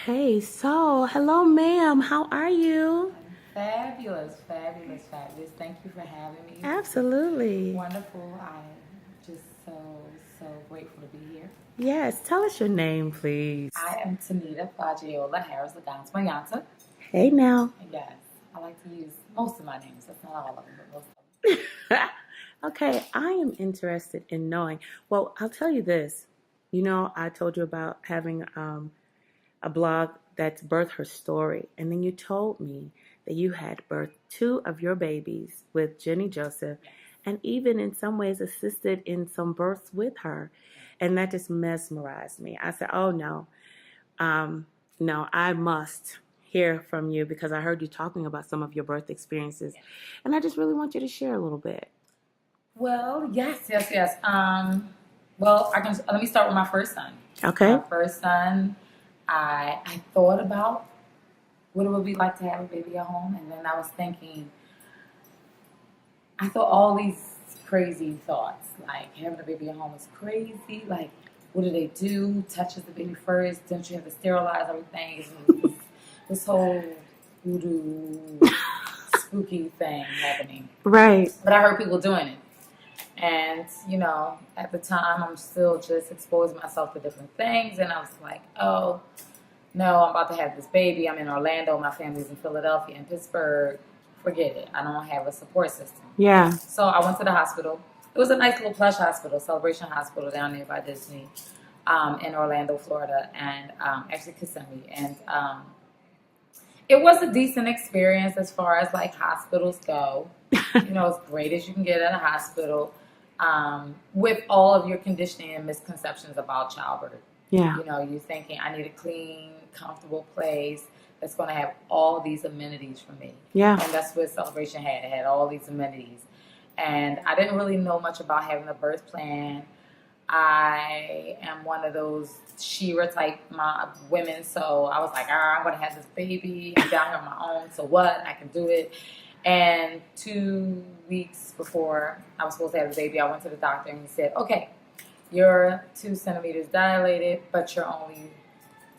Okay, so hello, ma'am. How are you? Fabulous, fabulous, fabulous. Thank you for having me. This is Absolutely. wonderful. I'm just so grateful to be here. Yes, tell us your name, please. I am Tanita Fadyeyola Harris Lagans Mayanta. Hey now. Yes, I like to use most of my names. That's not all of them, but most of Okay, I am interested in knowing. Well, I'll tell you this. I told you about having a blog that's birthed her story, and then you told me that you had birthed two of your babies with Jennie Joseph, them. and even in some ways assisted in some births with her, and that just mesmerized me. I said, "Oh no, no, I must hear from you because I heard you talking about some of your birth experiences, Yes. and I just really want you to share a little bit." Well, yes. Well, I can. Let me start with my first son. Okay. My first son, I thought about what it would be like to have a baby at home, and then I was thinking, I thought all these crazy thoughts, like having a baby at home is crazy. Like, what do they do? Touches the baby first? Don't you have to sterilize everything? This whole voodoo, spooky thing happening. Right. But I heard people doing it. And, at the time, I'm still just exposing myself to different things. And I was like, oh, no, I'm about to have this baby. I'm in Orlando. My family's in Philadelphia and Pittsburgh. Forget it. I don't have a support system. Yeah. So I went to the hospital. It was a nice little plush hospital, Celebration Hospital down there by Disney, in Orlando, Florida, and actually Kissimmee. And it was a decent experience as far as like hospitals go. As great as you can get at a hospital, with all of your conditioning and misconceptions about childbirth. Yeah. You're thinking, I need a clean, comfortable place that's going to have all these amenities for me. Yeah. And that's what Celebration had. It had all these amenities. And I didn't really know much about having a birth plan. I am one of those Shira type women, so I was like, I'm going to have this baby. I'm down here on my own, so what? I can do it. And 2 weeks before I was supposed to have the baby, I went to the doctor and he said, okay, you're 2 centimeters dilated, but you're only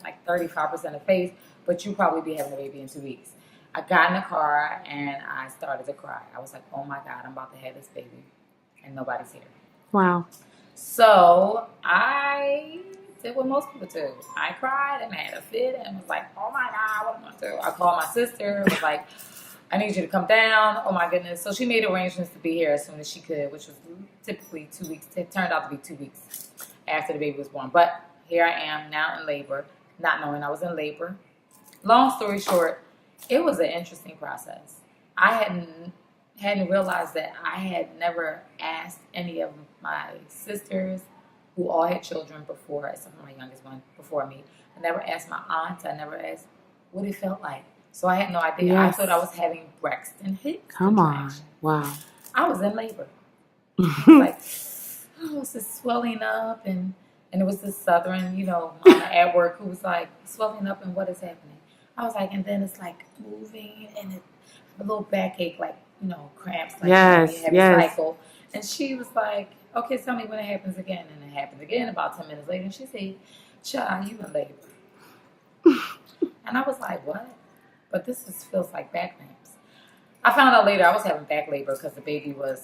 like 35% of face, but you'll probably be having a baby in 2 weeks. I got in the car and I started to cry. I was like, oh my God, I'm about to have this baby and nobody's here. Wow. So I did what most people do. I cried and I had a fit and was like, oh my God, what am I going to do? I called my sister, was like, I need you to come down. Oh my goodness. So she made arrangements to be here as soon as she could, which was typically 2 weeks. It turned out to be 2 weeks after the baby was born. But here I am now in labor, not knowing I was in labor. Long story short, it was an interesting process. I hadn't realized that I had never asked any of my sisters who all had children before, except for my youngest one before me. I never asked my aunt. I never asked what it felt like. So I had no idea. Yes. I thought I was having Braxton Hicks Come on. contraction. Wow. I was in labor. I was like, oh, it's just swelling up. And it was this southern, mama at work who was like, swelling up and what is happening? I was like, and then it's like moving and a little backache, like, cramps. Like Yes, you have yes. a cycle. And she was like, okay, tell me when it happens again. And it happened again about 10 minutes later. And she said, child, you in labor. And I was like, what? But this feels like back cramps. I found out later I was having back labor because the baby was,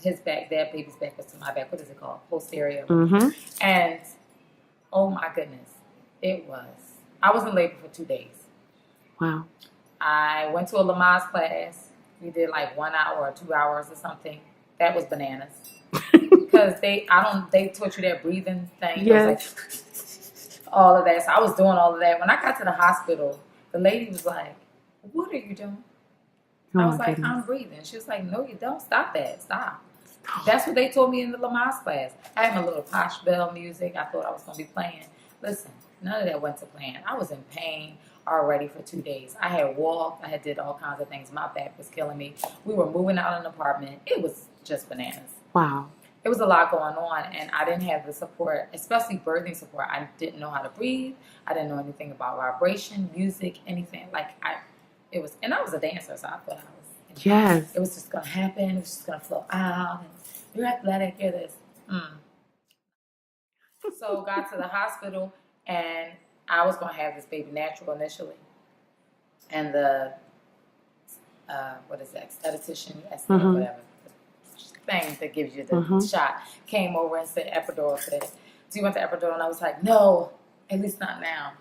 his back, that baby's back was to my back. What is it called? Posterior. And, oh my goodness, I was in labor for 2 days. Wow. I went to a Lamaze class. We did like 1 hour or 2 hours or something. That was bananas. Because they taught you that breathing thing. Yes. Like, all of that. So I was doing all of that. When I got to the hospital, the lady was like, what are you doing? I was like, I'm breathing. She was like, no, you don't. Stop that. Stop. That's what they told me in the Lamaze class. I had my little Posh Bell music. I thought I was going to be playing. Listen, none of that went to plan. I was in pain already for 2 days. I had walked. I had did all kinds of things. My back was killing me. We were moving out of an apartment. It was just bananas. Wow. It was a lot going on, and I didn't have the support, especially birthing support. I didn't know how to breathe. I didn't know anything about vibration, music, anything. And I was a dancer, so I thought I was. Yes. It was just gonna happen. It was just gonna flow out. And you're athletic. You're this. So got to the hospital, and I was going to have this baby natural initially. And the, what is that, statistician, whatever, the thing that gives you the shot, came over and said epidural today. So you want the epidural? And I was like, no, at least not now.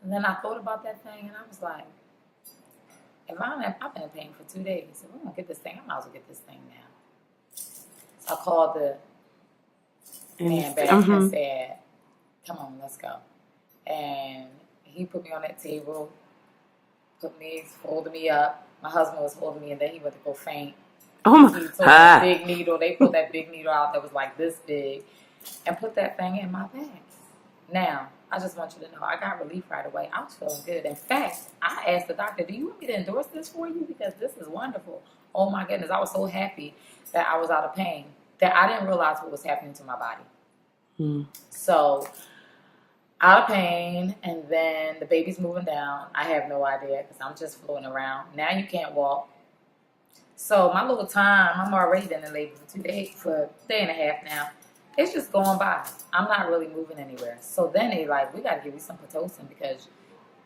And then I thought about that thing, and I was like, I've been in pain for 2 days. If I'm going to get this thing, I might as well get this thing now. So I called the man back and said, come on, let's go. And he put me on that table, folded me up. My husband was holding me, and then he went to go faint. Oh my! He took that big needle. They pulled that big needle out that was like this big, and put that thing in my back. Now, I just want you to know, I got relief right away. I was feeling good. In fact, I asked the doctor, do you want me to endorse this for you? Because this is wonderful. Oh my goodness. I was so happy that I was out of pain that I didn't realize what was happening to my body. So, out of pain, and then the baby's moving down. I have no idea because I'm just floating around. Now you can't walk. So my little time, I'm already been in labor for 2 days, for a day and a half now. It's just going by. I'm not really moving anywhere. So then they like, we got to give you some Pitocin because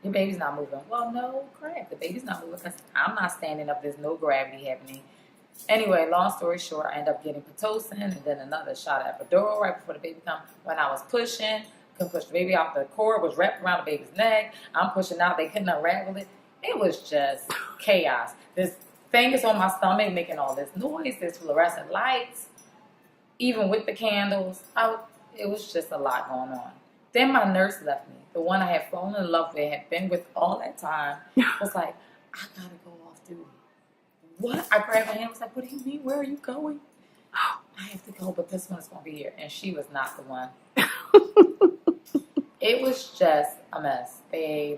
your baby's not moving. Well, no crap. The baby's not moving because I'm not standing up. There's no gravity happening. Anyway, long story short, I ended up getting Pitocin and then another shot of epidural right before the baby come. When I was pushing, couldn't push the baby out. The cord was wrapped around the baby's neck. I'm pushing out. They couldn't unravel it. It was just chaos. This thing is on my stomach making all this noise. There's fluorescent lights. Even with the candles, it was just a lot going on. Then my nurse left me. The one I had fallen in love with, had been with all that time, was like, I got to go off duty. What? I grabbed her hand and was like, what do you mean? Where are you going? I have to go, but this one's going to be here. And she was not the one. It was just a mess. I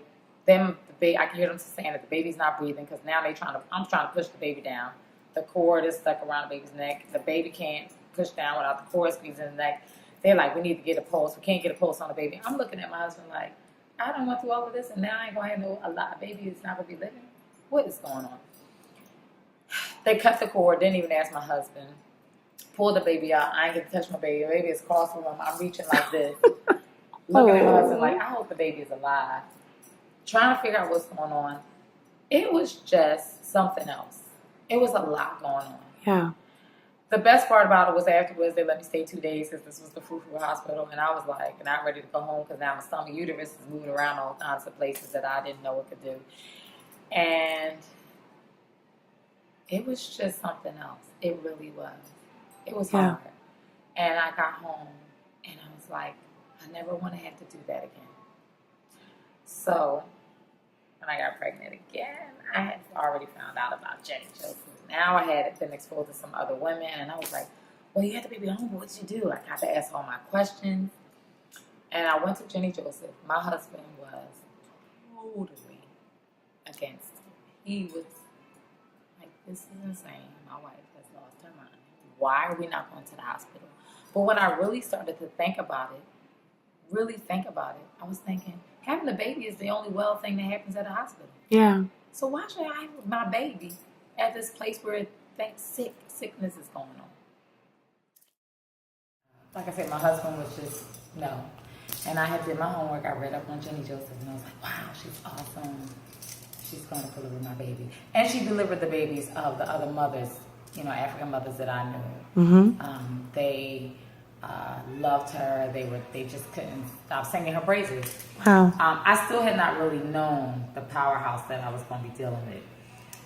can hear them saying that the baby's not breathing because now I'm trying to push the baby down. The cord is stuck around the baby's neck. The baby can't push down without the cord squeezing the neck. They're like, we need to get a pulse. We can't get a pulse on the baby. I'm looking at my husband like, I done went through all of this and now I ain't going to have a lot. Baby is not going to be living. What is going on? They cut the cord, didn't even ask my husband. Pulled the baby out. I ain't get to touch my baby. The baby is crossing him. I'm reaching like this. Looking at my husband like, I hope the baby is alive. Trying to figure out what's going on. It was just something else. It was a lot going on. Yeah. The best part about it was afterwards they let me stay 2 days because this was the Frou-Frou hospital, and I was like, not ready to go home because now my stomach uterus is moving around all kinds of places that I didn't know it could do. And it was just something else. It really was. It was hard. And I got home, and I was like, I never want to have to do that again. So when I got pregnant again, I had already found out about Jennie Joseph. Now I had been exposed to some other women, and I was like, well, you had the baby home, what did you do? I got to ask all my questions. And I went to Jennie Joseph. My husband was totally against it. He was like, this is insane. My wife has lost her mind. Why are we not going to the hospital? But when I really started to think about it, I was thinking, having a baby is the only well thing that happens at a hospital. Yeah. So why should I have my baby at this place where sickness is going on? Like I said, my husband was just, no. And I had did my homework. I read up on Jennie Joseph, and I was like, wow, she's awesome. She's going to deliver my baby. And she delivered the babies of the other mothers, African mothers that I knew. Mm-hmm. They loved her. They just couldn't stop singing her praises. Wow. I still had not really known the powerhouse that I was going to be dealing with.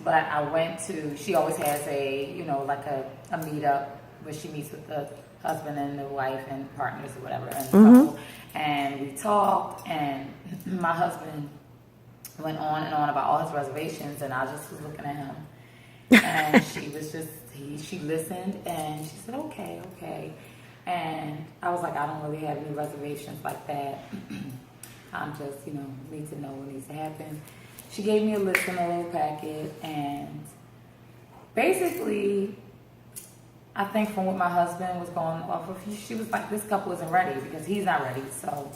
But I went to, she always has a meetup where she meets with the husband and the wife and partners or whatever and the couple. And we talked, and my husband went on and on about all his reservations, and I just was looking at him. And she listened, and she said, okay. And I was like, I don't really have any reservations like that. I'm just, need to know what needs to happen. She gave me a list in a little packet, and basically, I think from what my husband was going off of, she was like, this couple isn't ready because he's not ready, so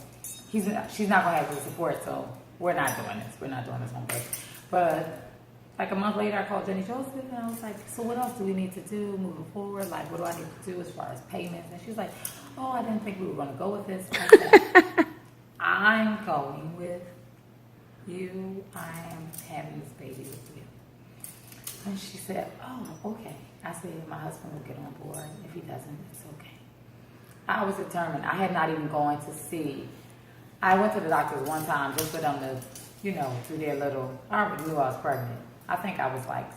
she's not going to have the support, so we're not doing this. We're not doing this on purpose. But like a month later, I called Jennie Joseph, and I was like, so what else do we need to do moving forward? Like, what do I need to do as far as payments? And she was like, oh, I didn't think we were going to go with this. I said, I'm going with you. I am having this baby with you. And she said, oh, okay. I said, my husband will get on board. If he doesn't, it's okay. I was determined. I had not even gone to see. I went to the doctors one time just for them to, do their little, I already knew I was pregnant. I think I was like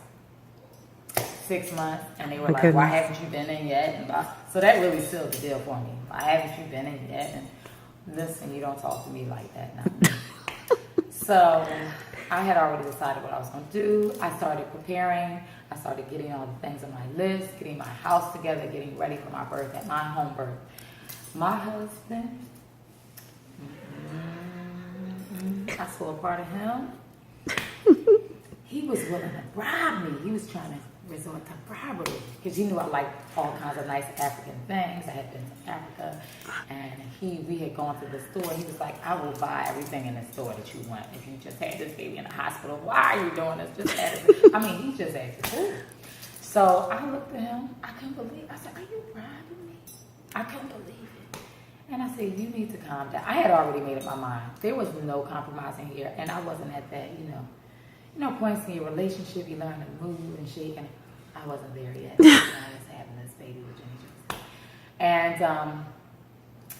6 months, and they were like, why haven't you been in yet? And so that really sealed the deal for me. Why haven't you been in yet? And listen, you don't talk to me like that now. So I had already decided what I was going to do. I started preparing. I started getting all the things on my list, getting my house together, getting ready for my birth at my home birth. My husband, I saw a part of him. He was willing to bribe me. He was trying to resort to bribery because he knew I liked all kinds of nice African things. I had been to Africa, and we had gone to the store. He was like, I will buy everything in the store that you want. If you just had this baby in the hospital, why are you doing this? Just had it. I mean, he just acted cool. So I looked at him. I couldn't believe it. I said, are you bribing me? I couldn't believe it. And I said, you need to calm down. I had already made up my mind. There was no compromising here, and I wasn't at that, points in your relationship, you learn to move and shake, and I wasn't there yet. I was having this baby with Jennie Joseph. And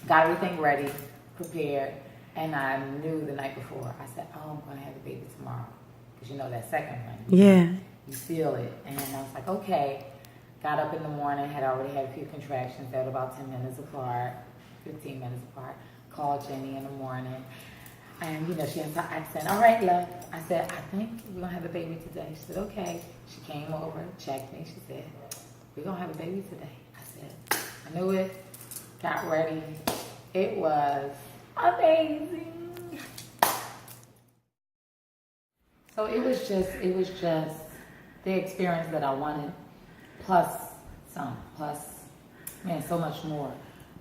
got everything ready, prepared, and I knew the night before, I said, oh, I'm going to have a baby tomorrow. Because that second one. Yeah. You feel it. And I was like, okay. Got up in the morning, had already had a few contractions. They were about 10 minutes apart, 15 minutes apart. Called Jennie in the morning. And, she has her accent. All right, love. I said, I think we're going to have a baby today. She said, okay. She came over, checked me. She said, we're going to have a baby today. I said, I knew it. Got ready. It was amazing. So it was just the experience that I wanted, plus so much more.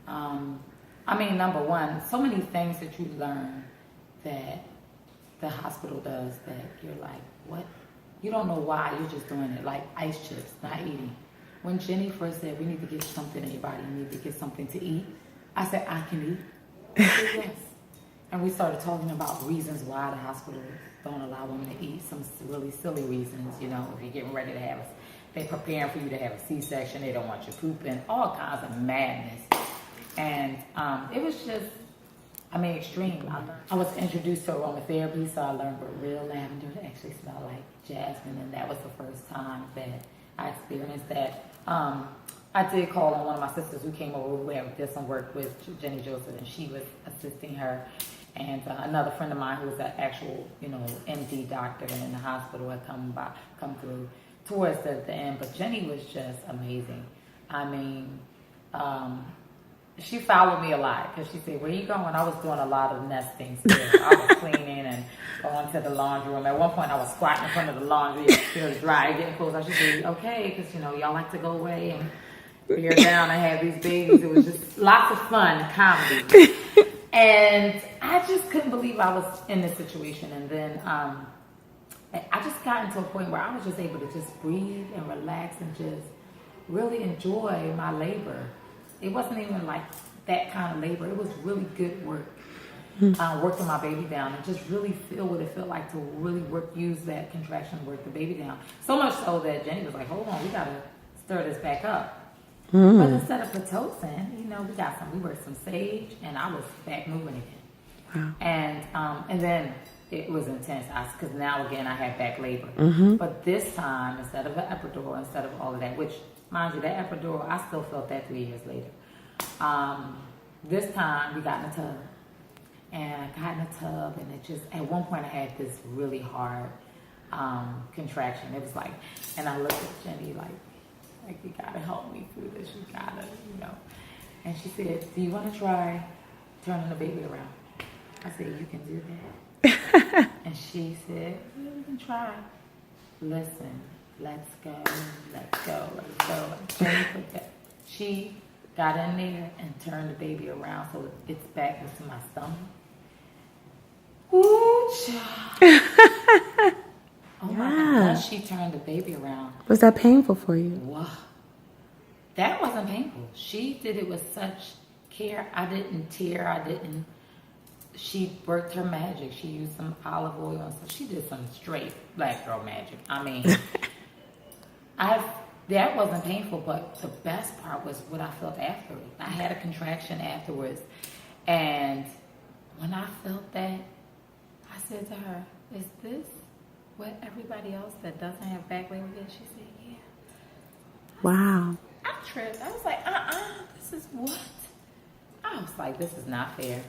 Number one, so many things that you learn that the hospital does that you're like, what? You don't know why, you're just doing it, like ice chips, not eating. When Jennie first said, we need to get something in your body, you need to get something to eat, I said, I can eat. I said, yes. And we started talking about reasons why the hospital don't allow women to eat, some really silly reasons, if you're getting ready to have they're preparing for you to have a C-section, they don't want you pooping, all kinds of madness. And it was just, extreme. I was introduced to aromatherapy, so I learned what real lavender actually smelled like, jasmine, and that was the first time that I experienced that. I did call on one of my sisters who came over who did some work with Jennie Joseph, and she was assisting her. And another friend of mine who was an actual, MD doctor in the hospital had come through towards the end. But Jennie was just amazing. She followed me a lot because she said, where you going? I was doing a lot of nesting still. I was cleaning and going to the laundry room. At one point, I was squatting in front of the laundry. It was dry, getting close. She said, okay, because, y'all like to go away and bear down and have these babies. It was just lots of fun, comedy. And I just couldn't believe I was in this situation. And then I just got into a point where I was just able to just breathe and relax and just really enjoy my labor. It wasn't even like that kind of labor. It was really good work. Working my baby down and just really feel what it felt like to really use that contraction to work the baby down. So much so that Jennie was like, hold on, we got to stir this back up. But instead of Pitocin, we worked some sage, and I was back moving again. Wow. And then it was intense because now again I had back labor. But this time, instead of an epidural, instead of all of that, which mind you, that epidural, I still felt that 3 years later. This time we got in the tub. And I got in the tub, and it just, at one point I had this really hard contraction. It was like, and I looked at Jennie like you gotta help me through this, you gotta, And she said, do you want to try turning the baby around? I said, you can do that. And she said, yeah, we can try. Listen, let's go. Jennie put that. She got in there and turned the baby around so its back was to my stomach. Ooh, child. Oh my gosh, she turned the baby around. Was that painful for you? Wow. That wasn't painful. She did it with such care. I didn't tear. she worked her magic. She used some olive oil and stuff. She did some straight black girl magic. I mean, that wasn't painful, but the best part was what I felt afterwards. I had a contraction afterwards, and when I felt that, I said to her, "Is this what everybody else that doesn't have back labor gets?" She said, "Yeah." Wow. I tripped. I was like, this is what? I was like, this is not fair.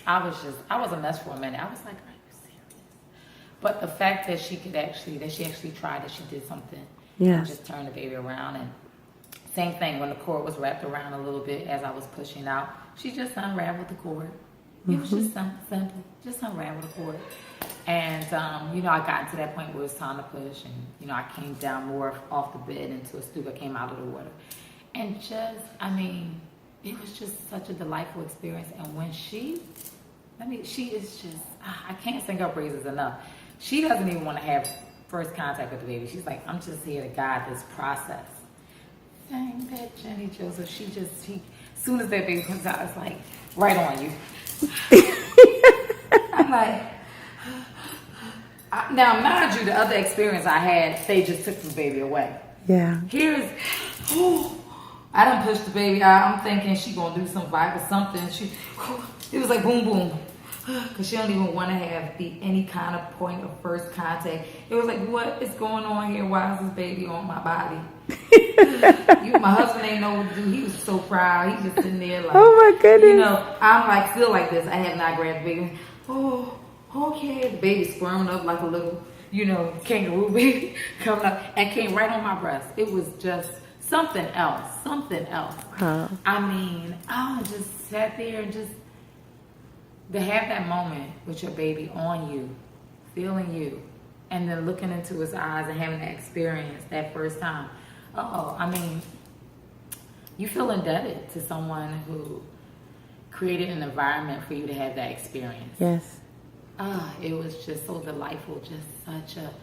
I was a mess for a minute. I was like, are you serious? But the fact that she actually tried it, she did something. Yes. Just turned the baby around, and same thing when the cord was wrapped around a little bit as I was pushing out, she just unraveled the cord. It was just simple, just unravel the cord. And, I got to that point where it was time to push, and, I came down more off the bed into a stoop. I came out of the water. And it was just such a delightful experience. And when she is just, I can't sing her praises enough. She doesn't even want to have first contact with the baby. She's like, I'm just here to guide this process. Dang, that Jennie Joseph, as soon as that baby comes out, it's like, right on you. I'm like, now mind you, the other experience I had, they just took the baby away. Yeah. I done pushed the baby out. I'm thinking she gonna do some vibe or something. It was like boom, boom. Because she don't even want to have any kind of point of first contact. It was like, what is going on here? Why is this baby on my body? My husband ain't know what to do. He was so proud. He just sitting there like, oh my goodness. I'm like, still like this. I have not grabbed the baby. Oh, okay. The baby squirming up like a little, kangaroo baby coming up and came right on my breast. It was just something else. Huh. I just sat there and just to have that moment with your baby on you, feeling you, and then looking into his eyes and having that experience that first time. You feel indebted to someone who created an environment for you to have that experience. Yes. It was just so delightful, just such a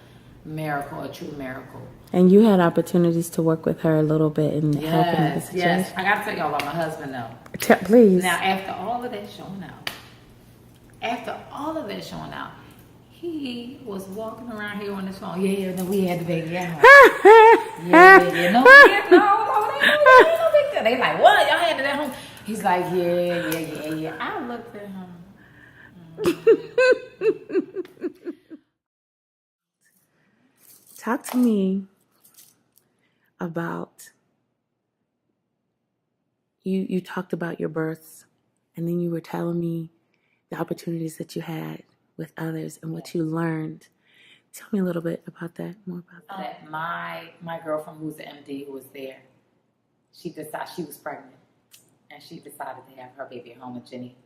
miracle, a true miracle. And you had opportunities to work with her a little bit in helping with the situation. Yes, I got to tell y'all about my husband though. Please. Now, after all of that showing out, he was walking around here on his phone. Yeah, no, we had the baby at home. No, ain't no big deal. They like, what? Y'all had it at home? He's like, yeah. I looked at him. Talk to me about, you talked about your births, and then you were telling me the opportunities that you had with others and what you learned. Tell me a little bit about that, more about that. My girlfriend, who's the MD, who was there, she decided she was pregnant, and she decided to have her baby at home, and Jennie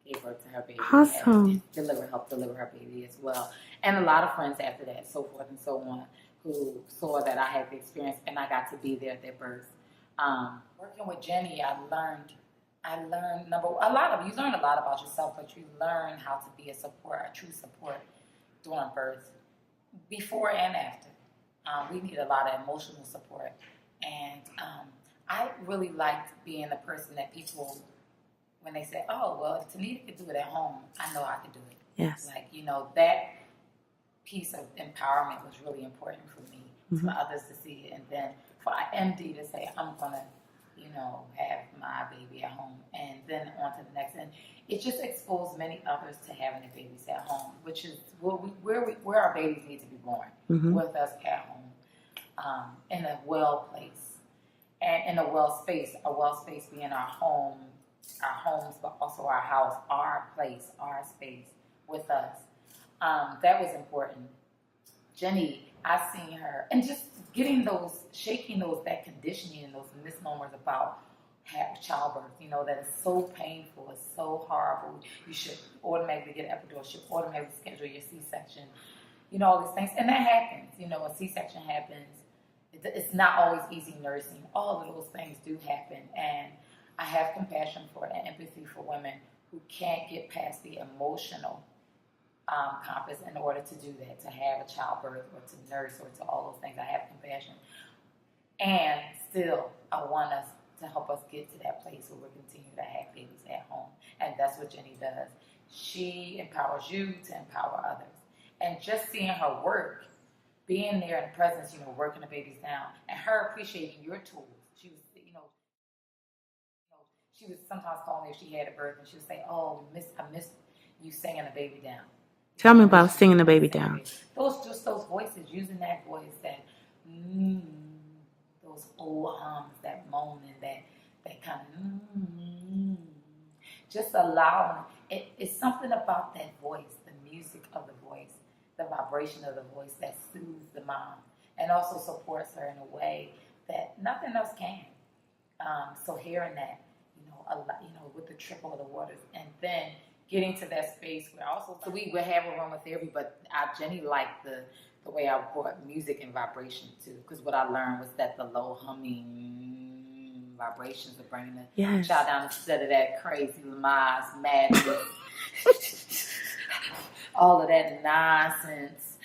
gave birth to her baby. Awesome. Helped deliver her baby as well. And a lot of friends after that, so forth and so on, who saw that I had the experience and I got to be there at their birth. Working with Jennie, you learn a lot about yourself, but you learn how to be a true support during birth, before and after. We need a lot of emotional support. And I really liked being the person that people, when they say, oh, well, if Tanita could do it at home, I know I could do it. Yes. That piece of empowerment was really important for me, for others to see it. And then for MD to say, I'm going to, have my baby at home. And then on to the next. And it just exposed many others to having their babies at home, which is where our babies need to be born, with us at home, in a well place. And in a well space being our homes, but also our house, our place, our space with us. That was important. Jennie, I seen her, and just shaking that conditioning and those misnomers about childbirth, that is so painful, it's so horrible. You should automatically get an epidural, should automatically schedule your C-section, all these things. And that happens, a C-section happens. It's not always easy nursing. All of those things do happen. And I have compassion for and empathy for women who can't get past the emotional compass in order to do that, to have a childbirth or to nurse or to all those things. I have compassion. And still, I want us to help us get to that place where we continue to have babies at home. And that's what Jennie does. she empowers you to empower others. And just seeing her work, being there in the presence, working the babies down, and her appreciating your tools. She would sometimes call me if she had a birth, and she would say, "Oh, I missed you singing the baby down." Tell me about singing the baby down. Those voices, using that voice, that those old hums, that moaning, that kind of just allowing it. It's something about that voice, the music of the voice, the vibration of the voice that soothes the mom and also supports her in a way that nothing else can. So hearing that, with the trickle of the waters, and then getting to that space where also, so we would have aromatherapy, but Jennie liked the way I brought music and vibration too, because what I learned was that the low humming vibrations are bringing the child down instead of that crazy Lamaze madness, all of that nonsense.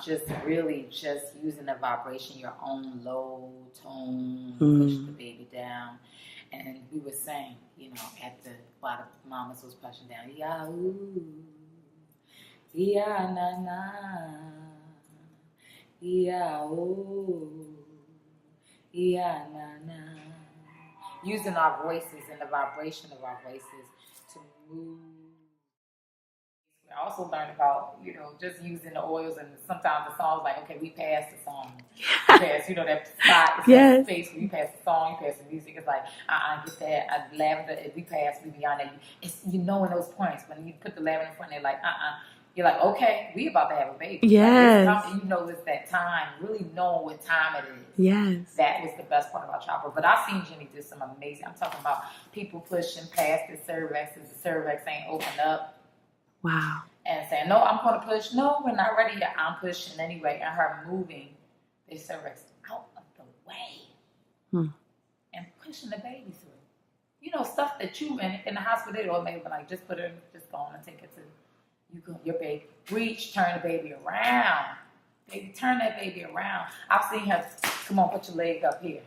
Just really just using the vibration, your own low tone, push the baby down. And we would sing, while the mamas was pushing down, Yahoo, Ya na na, Yahoo, Ya na na. Using our voices and the vibration of our voices to move. I also learned about, just using the oils, and sometimes the song's like, okay, we passed the song. We passed, that spot, that space where you pass the song, you pass the music. It's like, get that. Lavender, if we pass, we beyond that. It's, in those points, when you put the lavender in front, they're like, You're like, okay, we about to have a baby. Yes. Like, it's that time, really knowing what time it is. Yes. That was the best part about childbirth. But I've seen Jennie do some amazing, I'm talking about people pushing past the cervix, as the cervix ain't opened up. Wow. And saying, no, I'm going to push. No, we're not ready yet. I'm pushing anyway. And her moving the cervix out of the way and pushing the baby through. Stuff that you in the hospital, or maybe like, just put her, just go on and take it to your baby. Reach, turn the baby around. Baby, turn that baby around. I've seen her, come on, put your leg up here.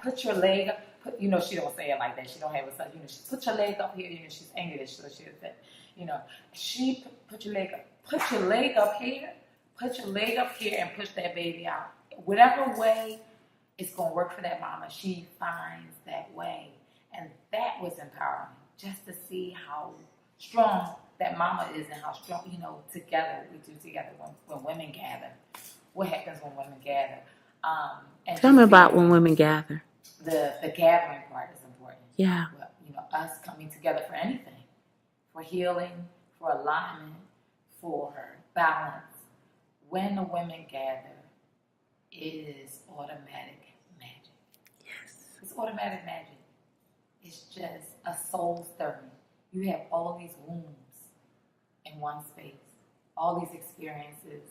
Put your leg up. She don't say it like that. She don't have a son. She put your leg up here. She's English, so she said, she put your leg up. Put your leg up here. Put your leg up here and push that baby out. Whatever way it's going to work for that mama, she finds that way. And that was empowering, just to see how strong that mama is and how strong, together, we do together when women gather. What happens when women gather? And tell me about when women gather. The gathering part is important. Yeah. Well, us coming together for anything. For healing, for alignment, for balance. When the women gather, it is automatic magic. Yes. It's automatic magic. It's just a soul stirring. You have all these wombs in one space, all these experiences,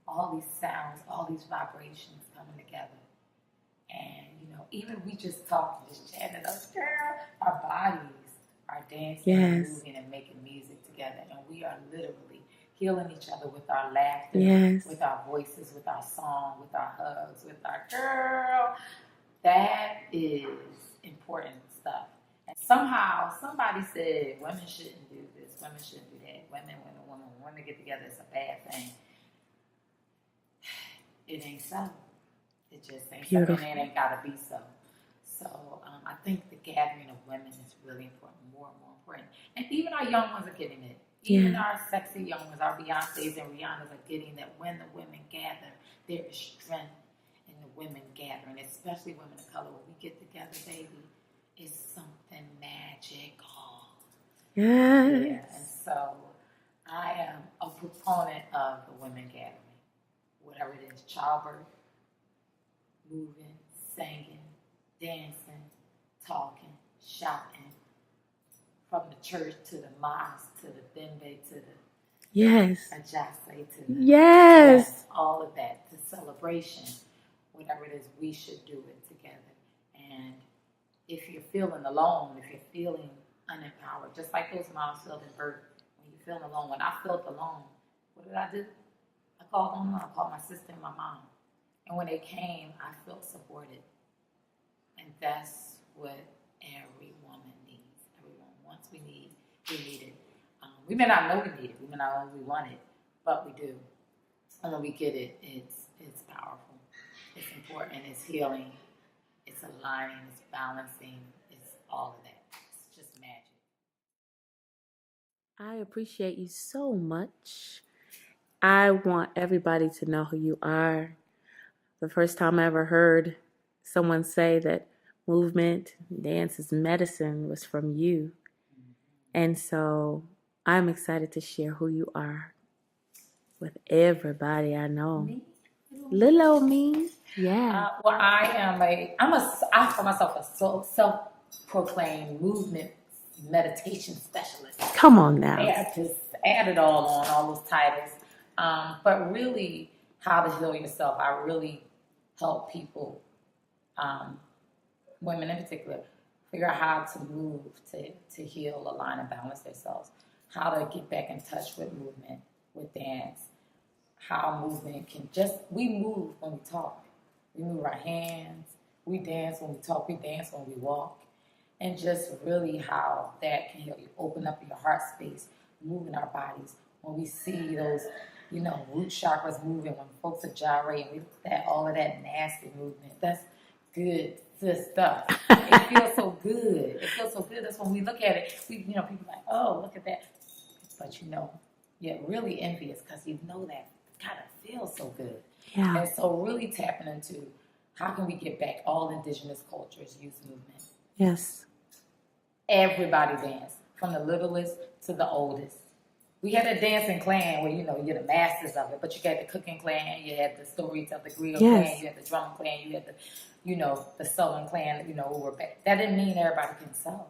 all these sounds, all these vibrations coming together. And, even we just talking, just chatting it up, girl, our bodies are dancing and moving and making music together. And we are literally healing each other with our laughter, with our voices, with our song, with our hugs, with our girl. That is important stuff. And somehow somebody said women shouldn't do this, women shouldn't do that. When women get together, it's a bad thing. It ain't so. It just ain't so, and it ain't gotta be so. So I think the gathering of women is really important, more and more important. And even our young ones are getting it. Even our sexy young ones, our Beyoncés and Rihannas are getting that when the women gather, there is strength in the women gathering, especially women of color. When we get together, baby, it's something magical. Yes. Yeah, and so I am a proponent of the women gathering. Whatever it is, childbirth, moving, singing, dancing, talking, shopping, from the church to the mosque to the bimbe to the ajase to the all of that, the celebration, whatever it is, we should do it together. And if you're feeling alone, if you're feeling unempowered, just like those moms felt in birth, when you're feeling alone, when I felt alone, what did I do? I called my mom, I called my sister and my mom. And when they came, I felt supported. And that's what every woman needs. Everyone wants, we need we need it. We may not know we need it. We may not know we want it, but we do. And when we get it, it's powerful. It's important. It's healing. It's aligning. It's balancing. It's all of that. It's just magic. I appreciate you so much. I want everybody to know who you are. The first time I ever heard someone say that movement, dance is medicine was from you. And so I'm excited to share who you are with everybody I know. Me? Little old me. Yeah. Well, I call myself a self-proclaimed movement meditation specialist. Come on now. I just add it all those titles. But really, how to heal yourself. I really help people, women in particular, figure out how to move to heal, align, and balance themselves. How to get back in touch with movement, with dance. How movement can we move when we talk. We move our hands. We dance when we talk. We dance when we walk. And just really how that can help you open up your heart space, moving our bodies. When we see those, root chakras moving, when folks are gyrating, all of that nasty movement. That's good stuff. It feels so good. It feels so good. That's when we look at it. People are like, oh, look at that. But you're really envious because you know that kind of feels so good. Yeah. And so really tapping into how can we get back all indigenous cultures, youth movement. Yes. Everybody dance, from the littlest to the oldest. We had a dancing clan where, you're the masters of it, but you had the cooking clan, you had the storyteller, the griot clan, you had the drum clan, you had the sewing clan, who were back. That didn't mean everybody can sew.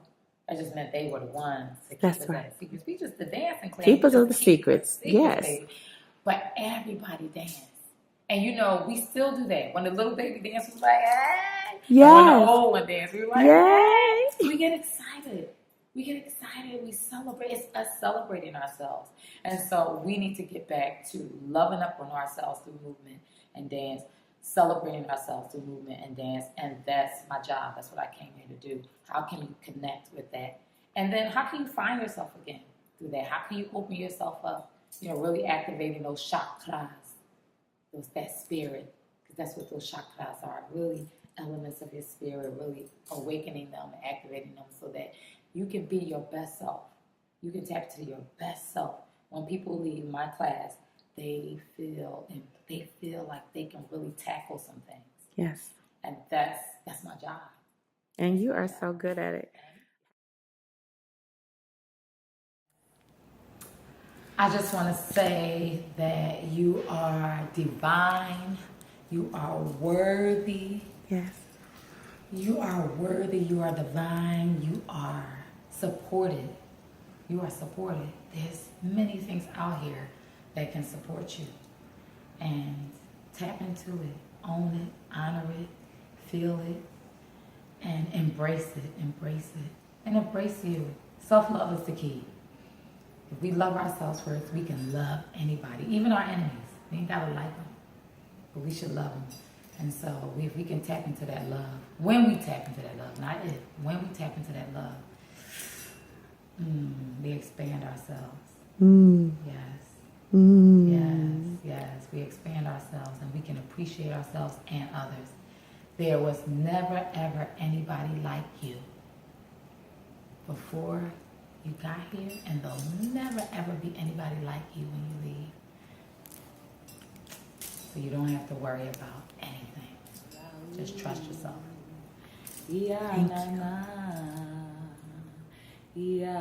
That just meant they were the ones to keep us right. Secrets. We just the dancing clan. Keepers of the secrets. Yes. Baby. But everybody danced. And we still do that. When the little baby dance was like, hey. Yes. And when the old one dance, we were like, yes. Hey. We get excited. We celebrate. It's us celebrating ourselves. And so we need to get back to loving up on ourselves through movement and dance, celebrating ourselves through movement and dance. And that's my job. That's what I came here to do. How can you connect with that? And then how can you find yourself again through that? How can you open yourself up? Really activating those chakras, that spirit, because that's what those chakras are, really elements of your spirit, really awakening them and activating them so that you can be your best self. You can tap to your best self. When people leave my class, they feel like they can really tackle some things. Yes. And that's my job. And you are so good at it. I just want to say that you are divine. You are worthy. Yes. You are worthy. You are divine. You are supported. You are supported. There's many things out here that can support you. And tap into it. Own it. Honor it. Feel it. And embrace it. Embrace it. And embrace you. Self-love is the key. If we love ourselves first, we can love anybody, even our enemies. We ain't gotta like them, but we should love them. And so if we can tap into that love, when we tap into that love, not if, when we tap into that love, we expand ourselves. Yes, we expand ourselves and we can appreciate ourselves and others. There was never, ever anybody like you before you got here, and there'll never ever be anybody like you when you leave. So you don't have to worry about anything. Just trust yourself. Thank you.